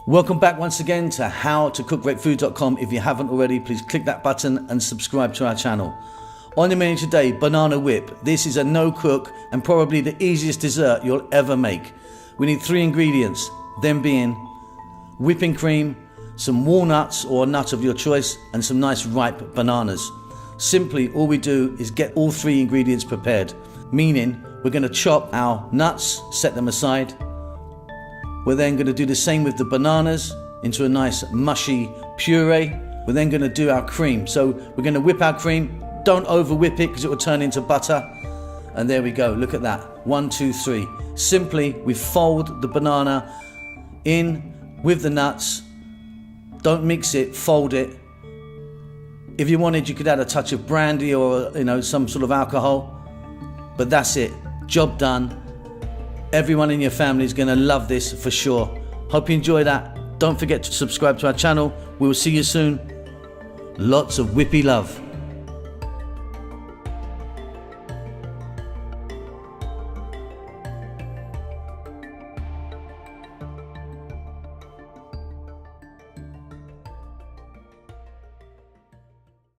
Welcome back once again to howtocookgreatfood.com. If you haven't already, please click that button and subscribe to our channel. On the menu today, banana whip. This is a no cook and probably the easiest dessert you'll ever make. We need 3 ingredients, them being whipping cream, some walnuts or a nut of your choice, and some nice ripe bananas. Simply, all we do is get all 3 ingredients prepared, meaning we're going to chop our nuts, set them aside. We're then going to do the same with the bananas into a nice mushy puree. We're then going to do our cream. So we're going to whip our cream. Don't over whip it because it will turn into butter. And there we go. Look at that. 1, 2, 3. Simply, we fold the banana in with the nuts. Don't mix it, fold it. If you wanted, you could add a touch of brandy or some sort of alcohol. But that's it. Job done. Everyone in your family is going to love this for sure. Hope you enjoy that. Don't forget to subscribe to our channel. We will see you soon. Lots of whippy love.